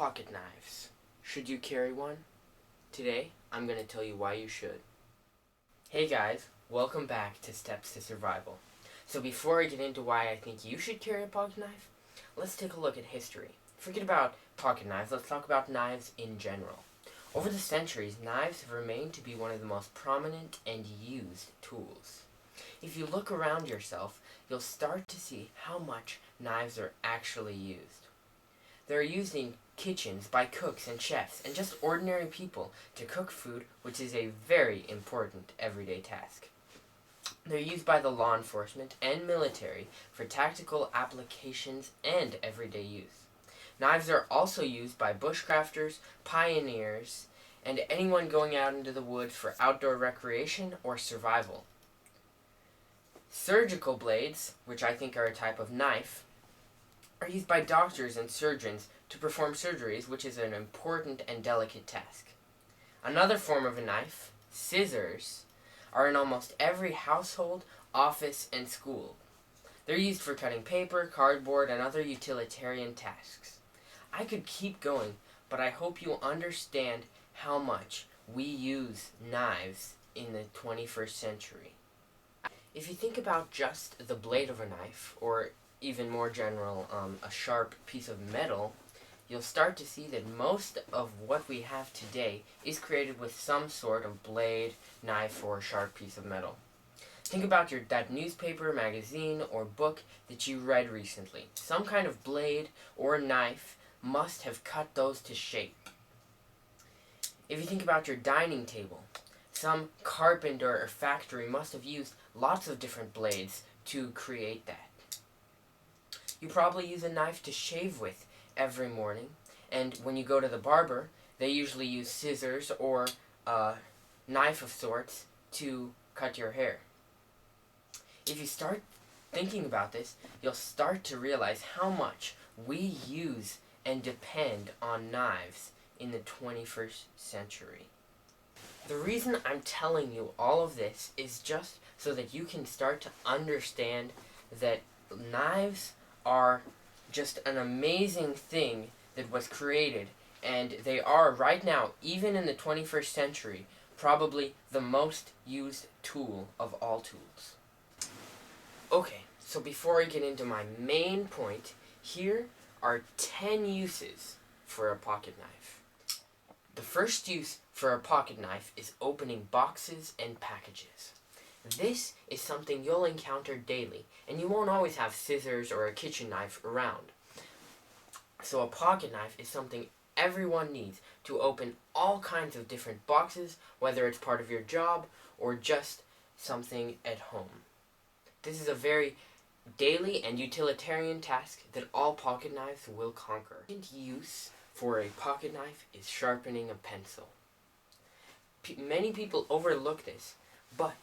Pocket knives. Should you carry one? Today, I'm going to tell you why you should. Hey guys, welcome back to Steps to Survival. So before I get into why I think you should carry a pocket knife, let's take a look at history. Forget about pocket knives, let's talk about knives in general. Over the centuries, knives have remained to be one of the most prominent and used tools. If you look around yourself, you'll start to see how much knives are actually used. They're used in kitchens by cooks and chefs and just ordinary people to cook food, which is a very important everyday task. They're used by the law enforcement and military for tactical applications and everyday use. Knives are also used by bushcrafters, pioneers, and anyone going out into the woods for outdoor recreation or survival. Surgical blades, which I think are a type of knife, are used by doctors and surgeons to perform surgeries, which is an important and delicate task. Another form of a knife, scissors, are in almost every household, office, and school. They're used for cutting paper, cardboard, and other utilitarian tasks. I could keep going, but I hope you'll understand how much we use knives in the 21st century. If you think about just the blade of a knife, or even more general, a sharp piece of metal, you'll start to see that most of what we have today is created with some sort of blade, knife, or sharp piece of metal. Think about that newspaper, magazine, or book that you read recently. Some kind of blade or knife must have cut those to shape. If you think about your dining table, some carpenter or factory must have used lots of different blades to create that. You probably use a knife to shave with every morning, and when you go to the barber, they usually use scissors or a knife of sorts to cut your hair. If you start thinking about this, you'll start to realize how much we use and depend on knives in the 21st century. The reason I'm telling you all of this is just so that you can start to understand that knives are just an amazing thing that was created, and they are right now, even in the 21st century, probably the most used tool of all tools. Okay, so before I get into my main point, here are 10 uses for a pocket knife. The first use for a pocket knife is opening boxes and packages. This is something you'll encounter daily, and you won't always have scissors or a kitchen knife around. So a pocket knife is something everyone needs to open all kinds of different boxes, whether it's part of your job or just something at home. This is a very daily and utilitarian task that all pocket knives will conquer. The second use for a pocket knife is sharpening a pencil. Many people overlook this, but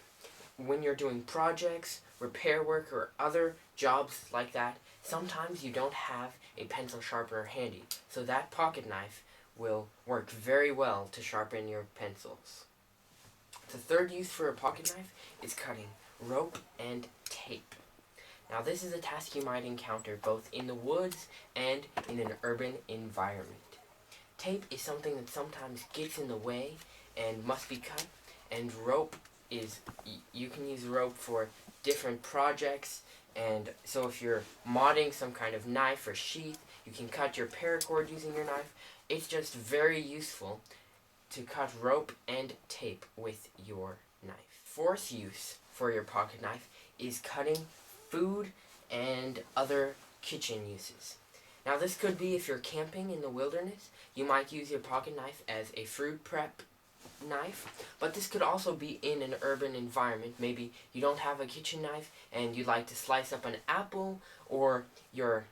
when you're doing projects, repair work, or other jobs like that, sometimes you don't have a pencil sharpener handy, so that pocket knife will work very well to sharpen your pencils. The third use for a pocket knife is cutting rope and tape. Now this is a task you might encounter both in the woods and in an urban environment. Tape is something that sometimes gets in the way and must be cut, and rope is, you can use rope for different projects, and so if you're modding some kind of knife or sheath, you can cut your paracord using your knife. It's just very useful to cut rope and tape with your knife. Fourth use for your pocket knife is cutting food and other kitchen uses. Now this could be if you're camping in the wilderness, you might use your pocket knife as a food prep knife, but this could also be in an urban environment. Maybe you don't have a kitchen knife and you'd like to slice up an apple, or you're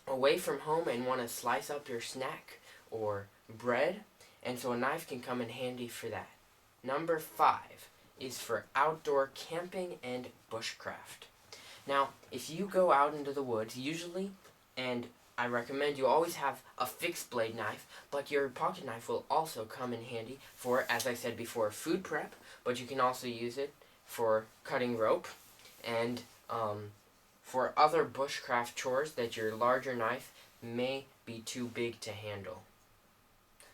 away from home and want to slice up your snack or bread, and so a knife can come in handy for that. Number 5 is for outdoor camping and bushcraft. Now, if you go out into the woods, usually, and I recommend you always have a fixed blade knife, but your pocket knife will also come in handy for, as I said before, food prep, but you can also use it for cutting rope and for other bushcraft chores that your larger knife may be too big to handle.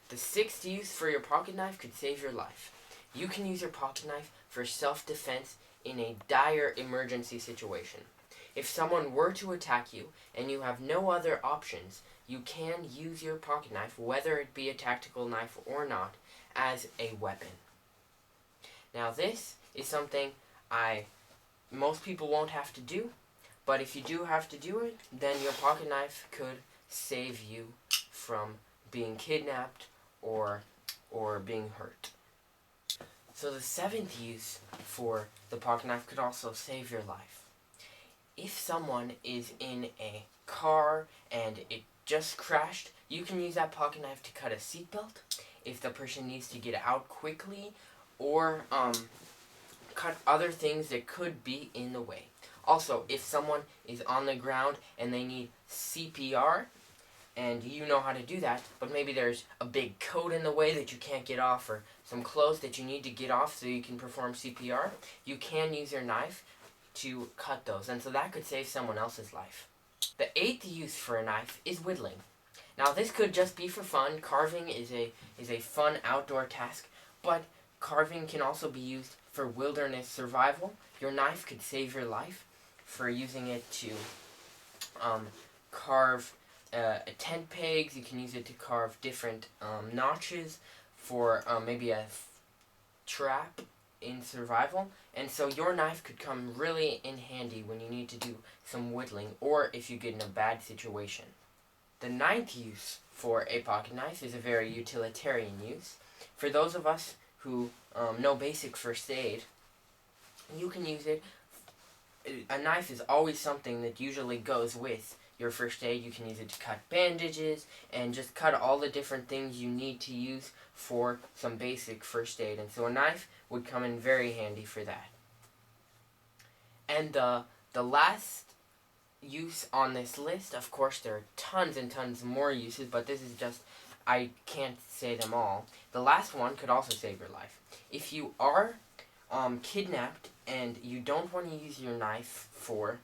The sixth use for your pocket knife could save your life. You can use your pocket knife for self-defense in a dire emergency situation. If someone were to attack you and you have no other options, you can use your pocket knife, whether it be a tactical knife or not, as a weapon. Now this is something most people won't have to do, but if you do have to do it, then your pocket knife could save you from being kidnapped or being hurt. So the seventh use for the pocket knife could also save your life. If someone is in a car and it just crashed, you can use that pocket knife to cut a seatbelt if the person needs to get out quickly, or cut other things that could be in the way. Also, if someone is on the ground and they need CPR, and you know how to do that, but maybe there's a big coat in the way that you can't get off, or some clothes that you need to get off so you can perform CPR, you can use your knife to cut those, and so that could save someone else's life. The eighth use for a knife is whittling. Now this could just be for fun. Carving is a fun outdoor task, but carving can also be used for wilderness survival. Your knife could save your life for using it to carve tent pegs. You can use it to carve different notches for maybe a trap in survival. And so your knife could come really in handy when you need to do some whittling, or if you get in a bad situation. The ninth use for a pocket knife is a very utilitarian use. For those of us who know basic first aid, you can use it. A knife is always something that usually goes with your first aid. You can use it to cut bandages and just cut all the different things you need to use for some basic first aid. And so a knife would come in very handy for that. And the last use on this list, of course there are tons and tons more uses, but this is just, I can't say them all. The last one could also save your life. If you are kidnapped and you don't want to use your knife for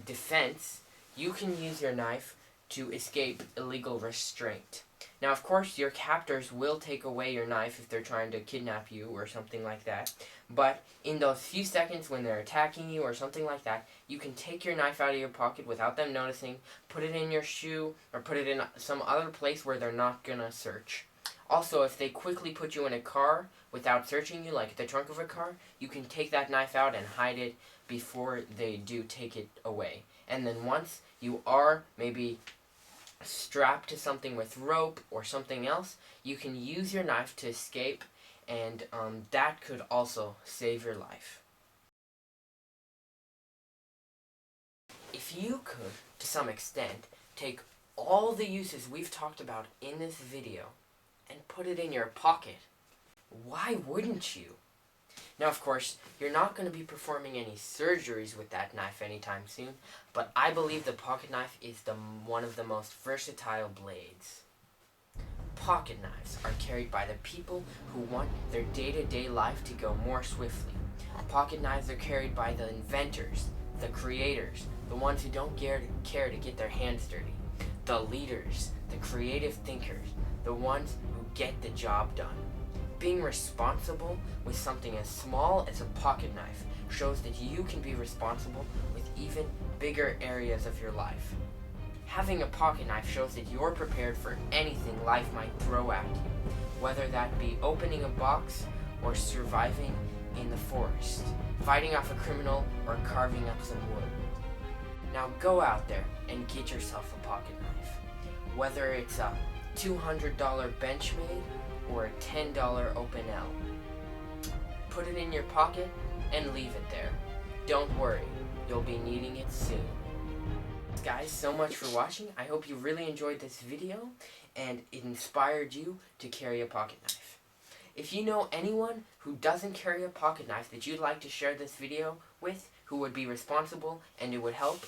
defense, you can use your knife to escape illegal restraint. Now, of course, your captors will take away your knife if they're trying to kidnap you or something like that. But in those few seconds when they're attacking you or something like that, you can take your knife out of your pocket without them noticing, put it in your shoe, or put it in some other place where they're not gonna search. Also, if they quickly put you in a car without searching you, like the trunk of a car, you can take that knife out and hide it before they do take it away. And then once you are maybe strapped to something with rope or something else, you can use your knife to escape, and that could also save your life. If you could, to some extent, take all the uses we've talked about in this video and put it in your pocket, why wouldn't you? Now, of course, you're not going to be performing any surgeries with that knife anytime soon, but I believe the pocket knife is one of the most versatile blades. Pocket knives are carried by the people who want their day-to-day life to go more swiftly. Pocket knives are carried by the inventors, the creators, the ones who don't care to get their hands dirty, the leaders, the creative thinkers, the ones who get the job done. Being responsible with something as small as a pocket knife shows that you can be responsible with even bigger areas of your life. Having a pocket knife shows that you're prepared for anything life might throw at you, whether that be opening a box or surviving in the forest, fighting off a criminal or carving up some wood. Now go out there and get yourself a pocket knife. Whether it's a $200 Benchmade or a $10 Open L. Put it in your pocket and leave it there. Don't worry, you'll be needing it soon. Guys, so much for watching. I hope you really enjoyed this video and it inspired you to carry a pocket knife. If you know anyone who doesn't carry a pocket knife that you'd like to share this video with, who would be responsible and it would help,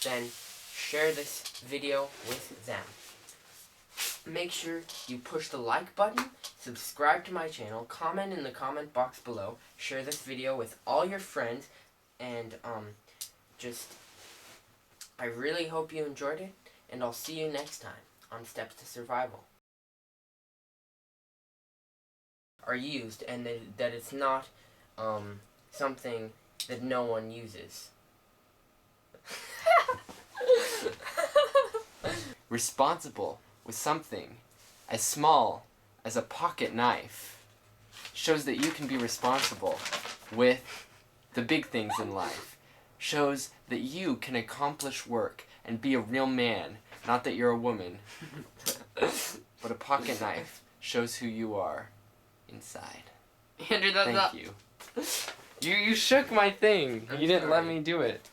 then share this video with them. Make sure you push the like button, subscribe to my channel, comment in the comment box below, share this video with all your friends, and I really hope you enjoyed it, and I'll see you next time on Steps to Survival. Are used, and that it's not something that no one uses. Responsible with something as small as a pocket knife shows that you can be responsible with the big things in life. Shows that you can accomplish work and be a real man, not that you're a woman. But a pocket knife shows who you are inside. Andrew, that's Thank you. You shook my thing. You didn't let me do it.